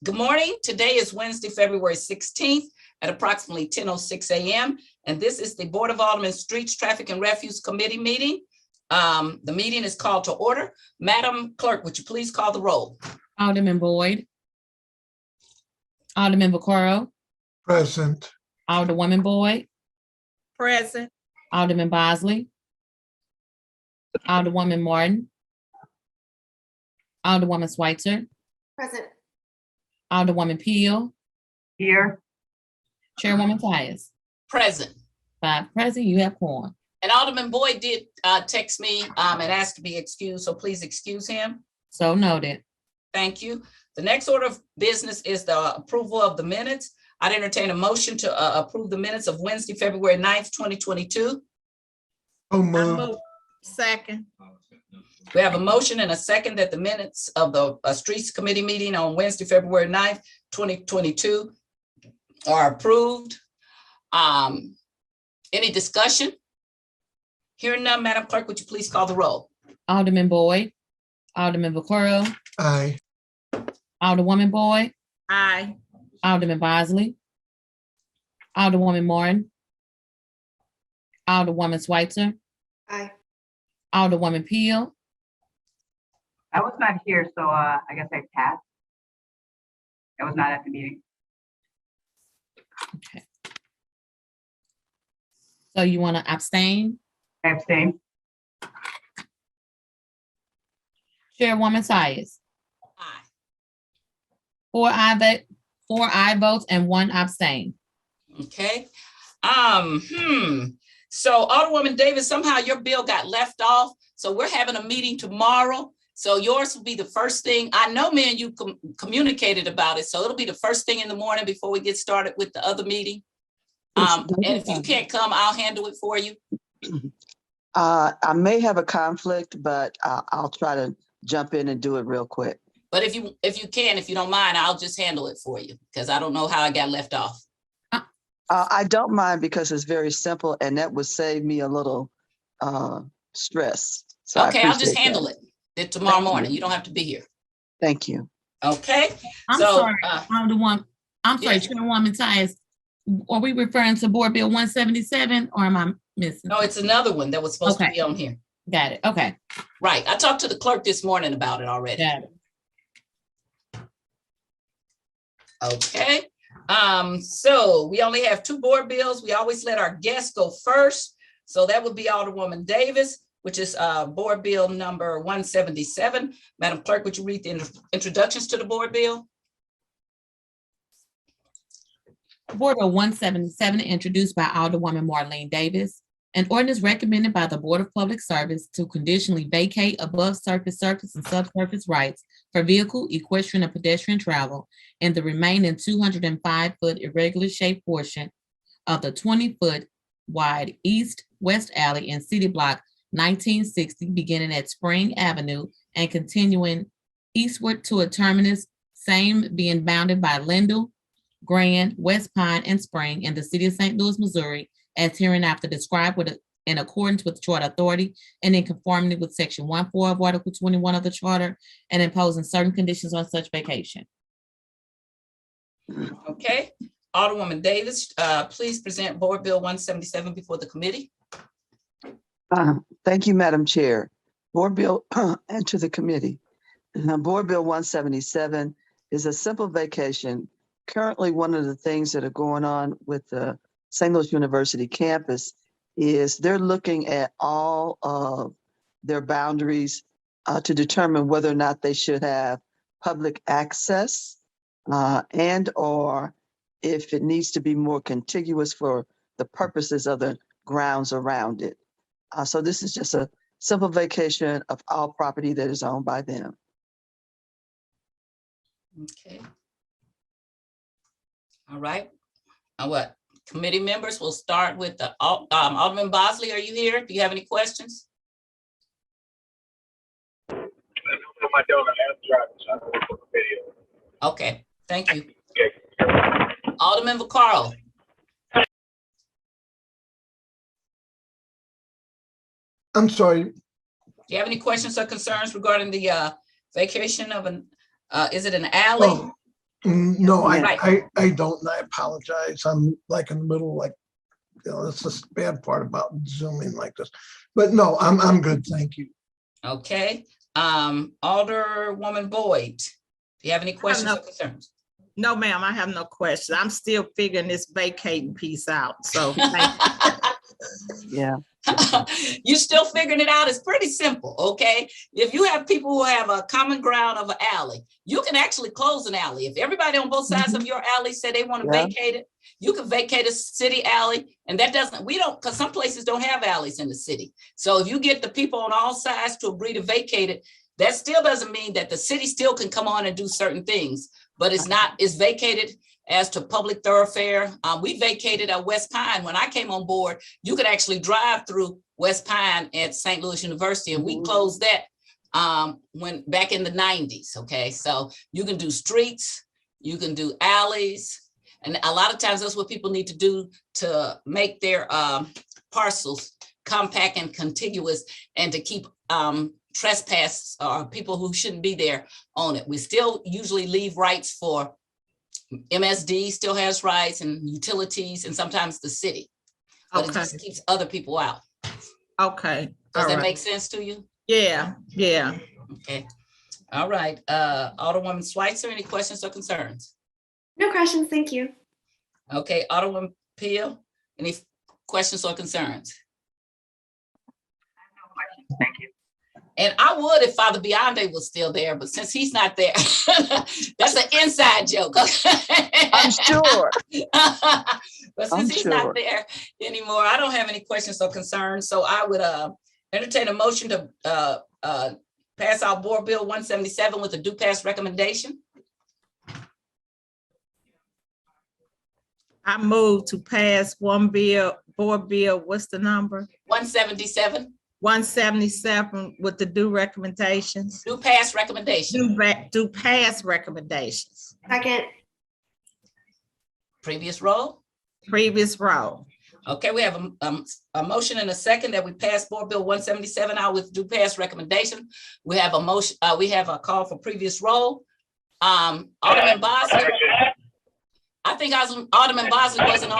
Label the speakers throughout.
Speaker 1: Good morning. Today is Wednesday, February 16th at approximately 10:06 a.m. And this is the Board of Alderman Streets, Traffic and Refuse Committee meeting. The meeting is called to order. Madam Clerk, would you please call the roll?
Speaker 2: Alderman Boyd. Alderman Vaccaro.
Speaker 3: Present.
Speaker 2: Alderwoman Boyd.
Speaker 4: Present.
Speaker 2: Alderman Bosley. Alderwoman Martin. Alderwoman Schweitzer.
Speaker 5: Present.
Speaker 2: Alderwoman Peel.
Speaker 4: Here.
Speaker 2: Chairwoman Tyus.
Speaker 1: Present.
Speaker 2: 5 present, you have quorum.
Speaker 1: And Alderman Boyd did text me and asked to be excused, so please excuse him.
Speaker 2: So noted.
Speaker 1: Thank you. The next order of business is the approval of the minutes. I'd entertain a motion to approve the minutes of Wednesday, February 9th, 2022.
Speaker 3: So moved.
Speaker 4: Second.
Speaker 1: We have a motion and a second that the minutes of the Streets Committee meeting on Wednesday, February 9th, 2022 are approved. Any discussion? Hearing none, Madam Clerk, would you please call the roll?
Speaker 2: Alderman Boyd. Alderman Vaccaro.
Speaker 3: Aye.
Speaker 2: Alderwoman Boyd.
Speaker 4: Aye.
Speaker 2: Alderman Bosley. Alderwoman Martin. Alderwoman Schweitzer.
Speaker 5: Aye.
Speaker 2: Alderwoman Peel.
Speaker 6: I was not here, so I guess I passed. I was not at the meeting.
Speaker 2: Okay. So you want to abstain?
Speaker 6: I abstain.
Speaker 2: Chairwoman Tyus.
Speaker 1: Aye.
Speaker 2: 4 aye votes and 1 abstain.
Speaker 1: Okay. So Alderwoman Davis, somehow your bill got left off. So we're having a meeting tomorrow. So yours will be the first thing. I know me and you communicated about it. So it'll be the first thing in the morning before we get started with the other meeting. And if you can't come, I'll handle it for you.
Speaker 7: I may have a conflict, but I'll try to jump in and do it real quick.
Speaker 1: But if you don't mind, I'll just handle it for you because I don't know how I got left off.
Speaker 7: I don't mind because it's very simple and that would save me a little stress. So
Speaker 1: Okay, I'll just handle it tomorrow
Speaker 7: Thank you.
Speaker 1: morning. You don't have to be here.
Speaker 7: Thank you.
Speaker 1: Okay.
Speaker 2: I'm
Speaker 1: So,
Speaker 2: sorry,
Speaker 1: yes.
Speaker 2: Chairwoman Tyus. Are we referring to Board Bill 177 or am I missing?
Speaker 1: No, it's another one that was supposed to be on here.
Speaker 2: Got it. Okay.
Speaker 1: Right. I talked to the clerk this morning about it already.
Speaker 2: Got it.
Speaker 1: Okay. So we only have 2 board bills. We always let our guests go first. So that would be Alderwoman Davis, which is board bill number 177. Madam Clerk, would you read the introductions to the board bill?
Speaker 2: Board Bill 177 introduced by Alderwoman Marlene Davis. An ordinance recommended by the Board of Public Service to conditionally vacate above surface and subsurface rights for vehicle, equestrian, and pedestrian travel in the remaining 205-foot irregular shaped portion of the 20-foot wide east-west alley in City Block 1960, beginning at Spring Avenue and continuing eastward to a terminus, same being bounded by Lindell, Grand, West Pine, and Spring in the city of St. Louis, Missouri, as hereinafter described in accordance with the Charter Authority and in conformity with Section 1.4 of Article 21 of the Charter and imposing certain conditions on such vacation.
Speaker 1: Okay. Alderwoman Davis, please present Board Bill 177 before the committee.
Speaker 7: Thank you, Madam Chair. Board Bill and to the committee. Board Bill 177 is a simple vacation. Currently, one of the things that are going on with the St. Louis University campus is they're looking at all of their boundaries to determine whether or not they should have public access and or if it needs to be more contiguous for the purposes of the grounds around it. So this is just a simple vacation of all property that is owned by them.
Speaker 1: Okay. All right. What committee members? We'll start with the Alderman Bosley. Are you here? Do you have any questions? Okay, thank you. Alderman Vaccaro.
Speaker 3: I'm sorry.
Speaker 1: Do you have any questions or concerns regarding the vacation of an, is it an alley?
Speaker 3: No,
Speaker 1: Right.
Speaker 3: I don't, and I apologize. I'm like in the middle, like, that's the bad part about Zooming like this. But no, I'm good, thank you.
Speaker 1: Okay, Alderwoman Boyd, do you have any questions or concerns?
Speaker 4: No, ma'am, I have no question. I'm still figuring this vacating piece out, so.
Speaker 7: Yeah.
Speaker 1: You're still figuring it out. It's pretty simple, okay? If you have people who have a common ground of an alley, you can actually close an alley. If everybody on both sides of your alley say they want to
Speaker 7: Yeah.
Speaker 1: vacate it, you can vacate a city alley, and that doesn't, we don't, because some places don't have alleys in the city. So if you get the people on all sides to agree to vacate it, that still doesn't mean that the city still can come on and do certain things, but it's vacated as to public thoroughfare. We vacated at West Pine. When I came on board, you could actually drive through West Pine at St. Louis University, and we closed that when back in the 90s. Okay, so you can do streets, you can do alleys, and a lot of times that's what people need to do to make their parcels compact and contiguous, and to keep trespass or people who shouldn't be there on it. We still usually leave rights for MSD still has rights, and utilities, and sometimes the city, but it
Speaker 4: Okay,
Speaker 1: just keeps other people out.
Speaker 4: okay.
Speaker 1: Does
Speaker 4: All
Speaker 1: that
Speaker 4: right.
Speaker 1: make sense to you?
Speaker 4: Yeah, yeah.
Speaker 1: Okay. All right. Alderwoman Schweitzer, any questions or concerns?
Speaker 5: No questions, thank you.
Speaker 1: Okay. Alderwoman Peel, any questions or concerns?
Speaker 6: No questions. Thank you.
Speaker 1: And I would if Father Beyonde was still there, but since he's not there, that's an inside joke.
Speaker 7: I'm sure.
Speaker 1: But
Speaker 7: I'm
Speaker 1: since he's
Speaker 7: sure.
Speaker 1: not there anymore, I don't have any questions or concerns. So I would entertain a motion to pass out Board Bill 177 with a do pass recommendation.
Speaker 4: I move to pass Board Bill, what's the number?
Speaker 1: 177,
Speaker 4: 177 with the due recommendations.
Speaker 1: do pass recommendation.
Speaker 4: Do pass recommendations.
Speaker 5: Second,
Speaker 1: Previous roll.
Speaker 4: Previous row.
Speaker 1: Okay, we have a motion and a second that we pass Board Bill 177 out with due pass recommendation. We have a motion, we have a call for previous roll. Alderman Bosley. I think Alderman Bosley wasn't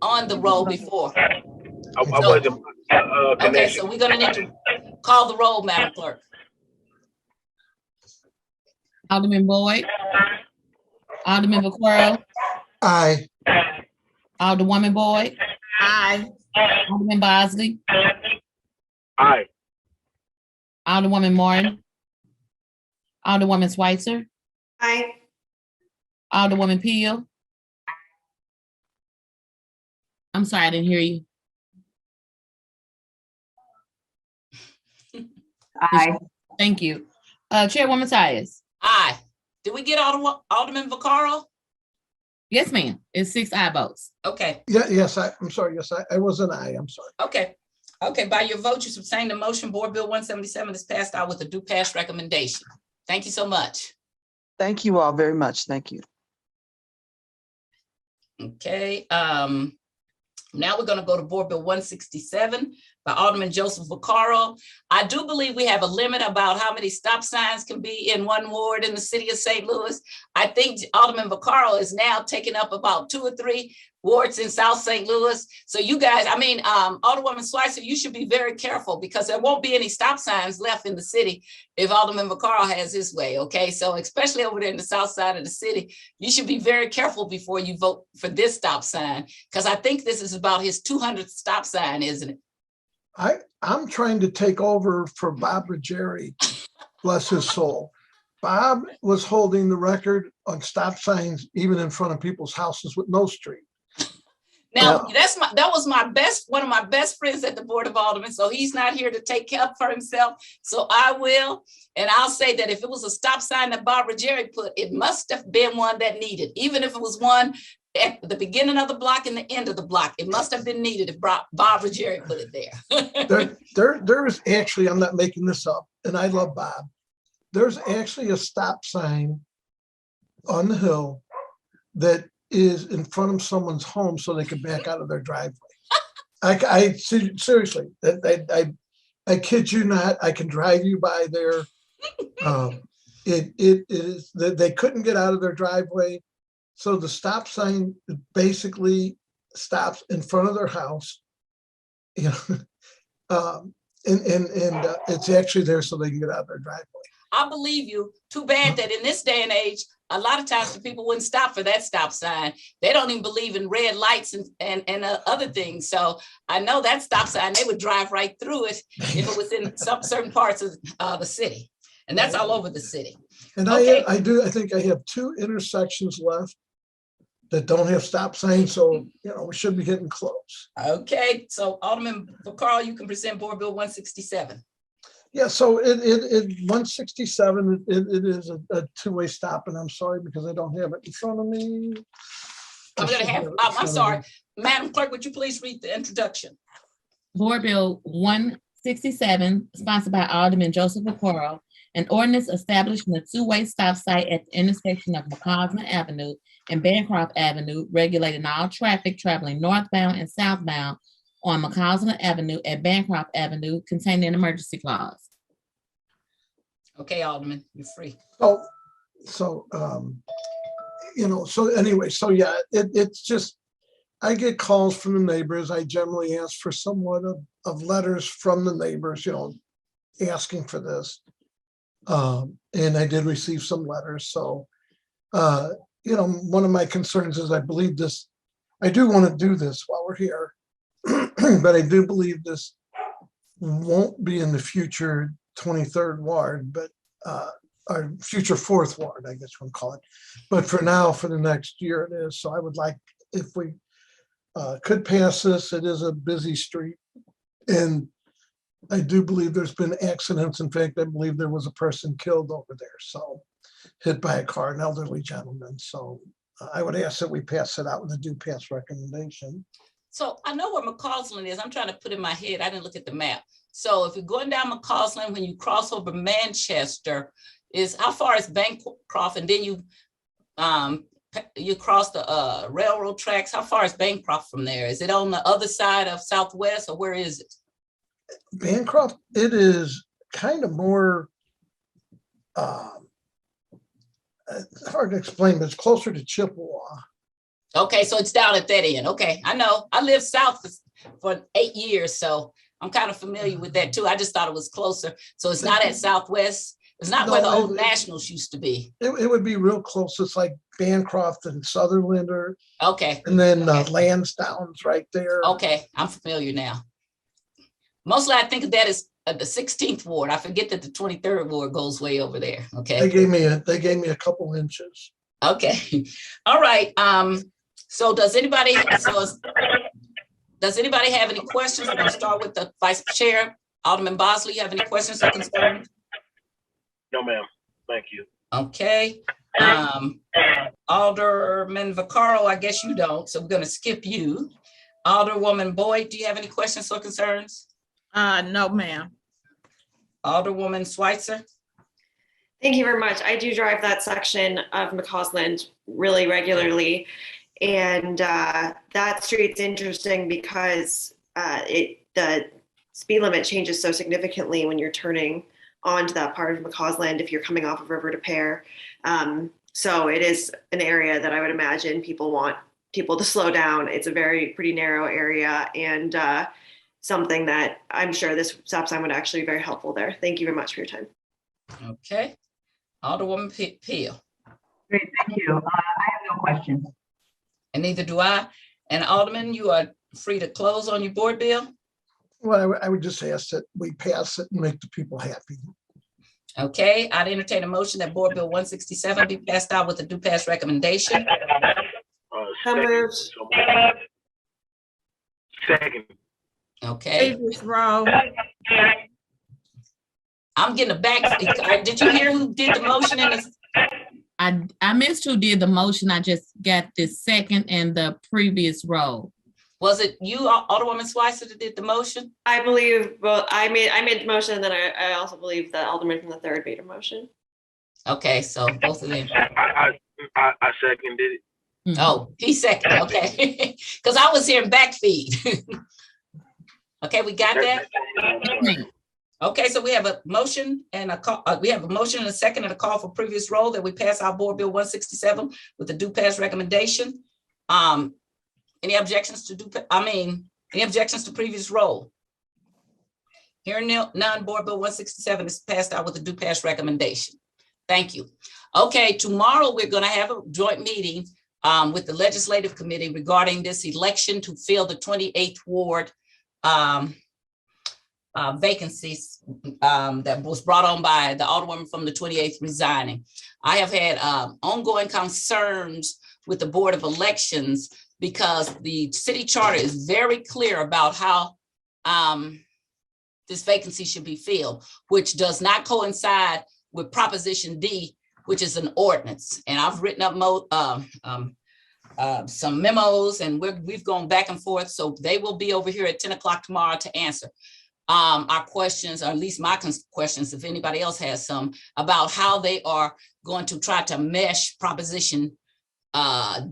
Speaker 1: on the roll before.
Speaker 8: I wasn't.
Speaker 1: Okay, so we're gonna need to call the roll, Madam Clerk.
Speaker 2: Alderman Boyd, Alderman Vaccaro,
Speaker 3: Aye.
Speaker 2: Alderwoman Boyd,
Speaker 4: Aye.
Speaker 2: Alderman Bosley,
Speaker 8: Aye.
Speaker 2: Alderwoman Martin, Alderwoman Schweitzer,
Speaker 5: aye.
Speaker 2: Alderwoman Peel. I'm sorry, I didn't hear you.
Speaker 6: Aye.
Speaker 2: Thank you. Chairwoman Tyus.
Speaker 1: Aye. Did we get Alderman Vaccaro?
Speaker 2: Yes, ma'am. It's 6 aye votes.
Speaker 1: Okay,
Speaker 3: Yeah, yes, I'm sorry. Yes, I was an aye. I'm sorry.
Speaker 1: okay. Okay, by your vote, you sustain the motion. Board Bill 177 is passed out with a due pass recommendation. Thank you so much.
Speaker 7: Thank you all very much. Thank you.
Speaker 1: Okay, now we're gonna go to Board Bill 167 by Alderman Joseph Vaccaro. I do believe we have a limit about how many stop signs can be in one ward in the city of St. Louis. I think Alderman Vaccaro is now taking up about 2 or 3 wards in South St. Louis. So you guys, Alderwoman Schweitzer, you should be very careful, because there won't be any stop signs left in the city if Alderman Vaccaro has his way, okay? So especially over there in the south side of the city, you should be very careful before you vote for this stop sign, because I think this is about his 200th stop sign, isn't it?
Speaker 3: I'm trying to take over for Bob Ruggieri, bless his soul. Bob was holding the record on stop signs, even in front of people's houses with no street.
Speaker 1: Now, that was one of my best friends at the Board of Aldermen. So he's not here to take up for himself. So I will. And I'll say that if it was a stop sign that Bob Ruggieri put, it must have been one that needed, even if it was one at the beginning of the block and the end of the block, it must have been needed if Bob Ruggieri put it there.
Speaker 3: There is actually, I'm not making this up, and I love Bob. There's actually a stop sign on the hill that is in front of someone's home so they can back out of their driveway. I seriously, I kid you not, I can drive you by there. it is that they couldn't get out of their driveway. So the stop sign basically stops in front of their house. You know, and it's actually there so they can get out of their driveway.
Speaker 1: I believe you. Too bad that in this day and age, a lot of times the people wouldn't stop for that stop sign. They don't even believe in red lights and other things. So I know that stop sign, they would drive right through it if it was in some certain parts of the city. And that's all over the city.
Speaker 3: And
Speaker 1: Okay.
Speaker 3: I think I have 2 intersections left that don't have stop signs. So, you know, we should be getting close.
Speaker 1: Okay, so Alderman Vaccaro, you can present Board Bill 167.
Speaker 3: Yeah, so it 167, it is a 2-way stop, and I'm sorry because I don't have it in front of me.
Speaker 1: I'm sorry, Madam Clerk, would you please read the introduction?
Speaker 2: Board Bill 167, sponsored by Alderman Joseph Vaccaro, an ordinance establishing a 2-way stop site at the intersection of McCausland Avenue and Bancroft Avenue, regulating all traffic traveling northbound and southbound on McCausland Avenue at Bancroft Avenue, containing an emergency clause.
Speaker 1: Okay, Alderman, you're free.
Speaker 3: So you know, so anyway, so yeah, it's just, I get calls from the neighbors. I generally ask for somewhat of letters from the neighbors, you know, asking for this. And I did receive some letters. So, you know, one of my concerns is I believe this, I do want to do this while we're here, but I do believe this won't be in the future 23rd ward, but our future 4th ward, I guess we'll call it. But for now, for the next year it is. So I would like, if we could pass this, it is a busy street. And I do believe there's been accidents. In fact, I believe there was a person killed over there. So hit by a car, an elderly gentleman. So I would ask that we pass it out with a do pass recommendation.
Speaker 1: So I know where McCausland is. I'm trying to put in my head. I didn't look at the map. So if you're going down McCausland, when you cross over Manchester, is how far is Bancroft? And then you cross the railroad tracks. How far is Bancroft from there? Is it on the other side of Southwest, or where is it?
Speaker 3: Bancroft, it is kind of more it's hard to explain, but it's closer to Chippewa.
Speaker 1: Okay, so it's down at that end. Okay, I know. I lived south for 8 years, so I'm kind of familiar with that too. I just thought it was closer. So it's not at Southwest. It's not where the old Nationals used to be.
Speaker 3: It would be real close. It's like Bancroft and Sutherland, or
Speaker 1: Okay.
Speaker 3: and then Lansdowne's right there.
Speaker 1: Okay, I'm familiar now. Mostly I think of that as the 16th ward. I forget that the 23rd ward goes way over there. Okay.
Speaker 3: They gave me a couple inches.
Speaker 1: Okay. All right. So does anybody have any questions? We're gonna start with the Vice Chair. Alderman Bosley, you have any questions or concerns?
Speaker 8: No, ma'am. Thank you.
Speaker 1: Okay. Alderman Vaccaro, I guess you don't, so we're gonna skip you. Alderwoman Boyd, do you have any questions or concerns?
Speaker 4: No, ma'am.
Speaker 1: Alderwoman Schweitzer?
Speaker 5: Thank you very much. I do drive that section of McCausland really regularly. And that street's interesting because the speed limit changes so significantly when you're turning onto that part of McCausland if you're coming off of River to Pear. So it is an area that I would imagine people want people to slow down. It's a pretty narrow area, and something that I'm sure this stop sign would actually be very helpful there. Thank you very much for your time.
Speaker 1: Okay. Alderwoman Peel.
Speaker 6: Great, thank you. I have no questions.
Speaker 1: And neither do I. And Alderman, you are free to close on your board bill.
Speaker 3: Well, I would just ask that we pass it and make the people happy.
Speaker 1: Okay, I'd entertain a motion that Board Bill 167 be passed out with a due pass recommendation.
Speaker 8: Second. Second.
Speaker 1: Okay,
Speaker 4: Davis Rowe.
Speaker 1: I'm getting a back. Did you hear who did the motion in this?
Speaker 2: I missed who did the motion. I just got the second and the previous row.
Speaker 1: Was it you, Alderwoman Schweitzer, that did the motion?
Speaker 5: I believe, well, I made the motion, and then I also believe that Alderman from the 3rd made a motion.
Speaker 1: Okay, so both of them.
Speaker 8: I seconded it.
Speaker 1: Oh, he seconded, okay. Because I was hearing back feed. Okay, we got that? Okay, so we have a motion and a call, we have a motion and a second and a call for previous roll that we pass our Board Bill 167 with the do pass recommendation. Any objections to any objections to previous roll? Hearing none, Board Bill 167 is passed out with the do pass recommendation. Thank you. Okay, tomorrow we're going to have a joint meeting with the Legislative Committee regarding this election to fill the 28th Ward vacancies that was brought on by the Alderwoman from the 28th resigning. I have had ongoing concerns with the Board of Elections because the city charter is very clear about how this vacancy should be filled, which does not coincide with Proposition D, which is an ordinance. And I've written up some memos, and we've gone back and forth. So they will be over here at 10 o'clock tomorrow to answer our questions, or at least my questions, if anybody else has some, about how they are going to try to mesh Proposition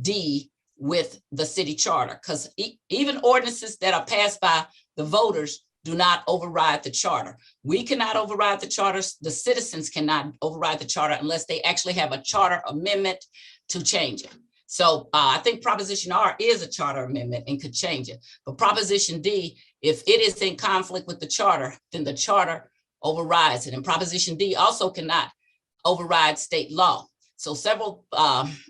Speaker 1: D with the city charter. Because even ordinances that are passed by the voters do not override the charter. We cannot override the charters. The citizens cannot override the charter unless they actually have a charter amendment to change it. So I think Proposition R is a charter amendment and could change it. But Proposition D, if it is in conflict with the charter, then the charter overrides it. And Proposition D also cannot override state law. So several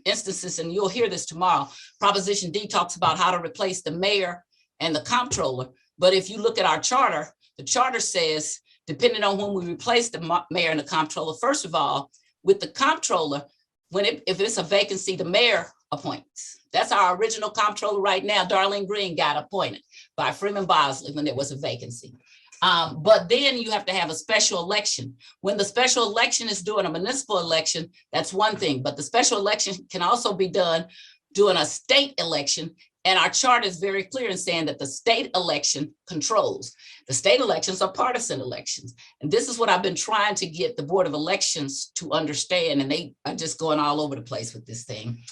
Speaker 1: instances, and you'll hear this tomorrow, Proposition D talks about how to replace the mayor and the comptroller. But if you look at our charter, the charter says, depending on when we replace the mayor and the comptroller, first of all, with the comptroller, if it's a vacancy, the mayor appoints. That's our original comptroller right now. Darlene Green got appointed by Freeman Bosley when there was a vacancy. But then you have to have a special election. When the special election is doing a municipal election, that's one thing, but the special election can also be done during a state election. And our chart is very clear in saying that the state election controls. The state elections are partisan elections. And this is what I've been trying to get the Board of Elections to understand, and they are just going all over the place with this thing.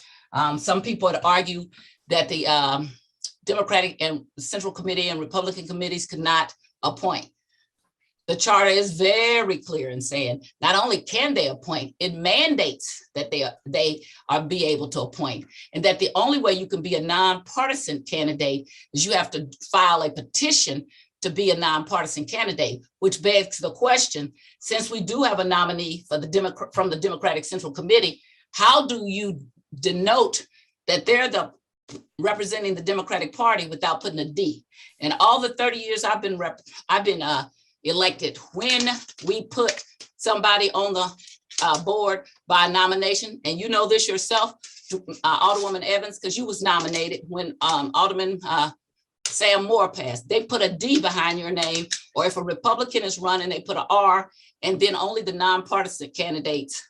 Speaker 1: Some people would argue that the Democratic and Central Committee and Republican committees could not appoint. The charter is very clear in saying not only can they appoint, it mandates that they are be able to appoint, and that the only way you can be a nonpartisan candidate is you have to file a petition to be a nonpartisan candidate, which begs the question, since we do have a nominee for from the Democratic Central Committee, how do you denote that they're the representing the Democratic Party without putting a D? And all the 30 years I've been elected, when we put somebody on the board by nomination, and you know this yourself, Alderwoman Evans, because you was nominated when Alderman Sam Moore passed. They put a D behind your name, or if a Republican is running, they put an R, and then only the nonpartisan candidates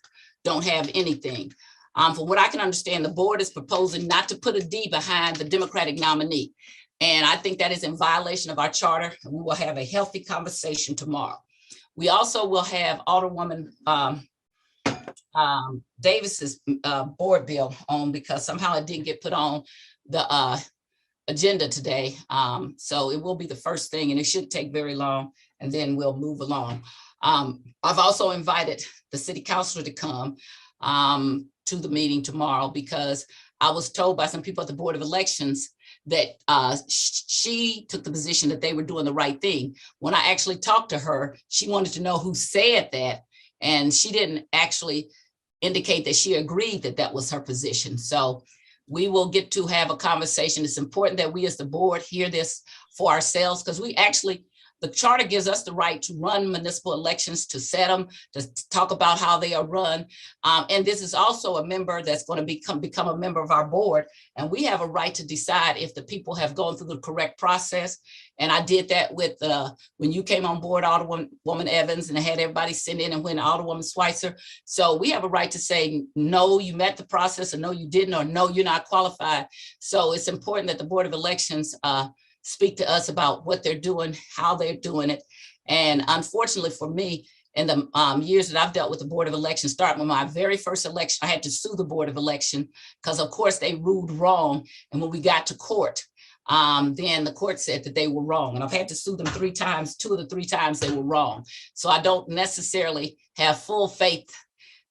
Speaker 1: don't have anything. From what I can understand, the board is proposing not to put a D behind the Democratic nominee. And I think that is in violation of our charter. And we will have a healthy conversation tomorrow. We also will have Alderwoman Davis's board bill on, because somehow it didn't get put on the agenda today. So it will be the first thing, and it shouldn't take very long, and then we'll move along. I've also invited the city councilor to come to the meeting tomorrow, because I was told by some people at the Board of Elections that she took the position that they were doing the right thing. When I actually talked to her, she wanted to know who said that, and she didn't actually indicate that she agreed that that was her position. So we will get to have a conversation. It's important that we as the board hear this for ourselves, because we actually, the charter gives us the right to run municipal elections, to set them, to talk about how they are run. And this is also a member that's going to become a member of our board. And we have a right to decide if the people have gone through the correct process. And I did that with when you came on board, Alderwoman Evans, and I had everybody send in, and when Alderwoman Schweitzer. So we have a right to say, no, you met the process, or no, you didn't, or no, you're not qualified. So it's important that the Board of Elections speak to us about what they're doing, how they're doing it. And unfortunately for me, in the years that I've dealt with the Board of Elections, starting with my very first election, I had to sue the Board of Election because of course they ruled wrong. And when we got to court, then the court said that they were wrong. And I've had to sue them 3 times, 2 of the 3 times they were wrong. So I don't necessarily have full faith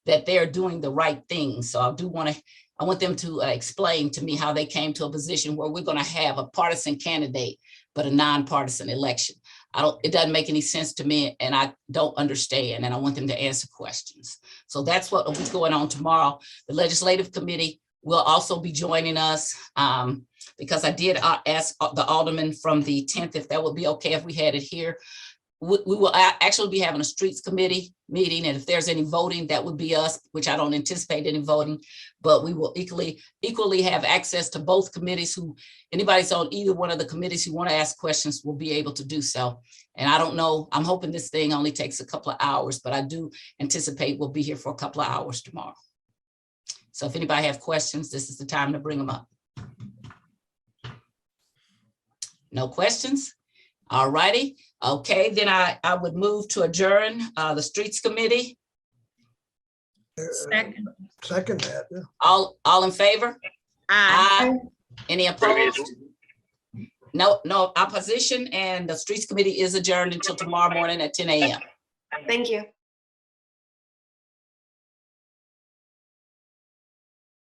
Speaker 1: that they're doing the right thing. So I want them to explain to me how they came to a position where we're going to have a partisan candidate, but a nonpartisan election. It doesn't make any sense to me, and I don't understand, and I want them to answer questions. So that's what will be going on tomorrow. The legislative committee will also be joining us, because I did ask the alderman from the 10th if that would be okay if we had it here. We will actually be having a streets committee meeting, and if there's any voting, that would be us, which I don't anticipate any voting, but we will equally have access to both committees. Anybody's on either one of the committees who want to ask questions will be able to do so. And I don't know, I'm hoping this thing only takes a couple of hours, but I do anticipate we'll be here for a couple of hours tomorrow. So if anybody have questions, this is the time to bring them up. No questions? All righty. Okay, then I would move to adjourn the streets committee.
Speaker 3: Second that, yeah.
Speaker 1: All in favor?
Speaker 4: Aye.
Speaker 1: Any opposed? No opposition, and the streets committee is adjourned until tomorrow morning at 10 a.m.
Speaker 5: Thank you.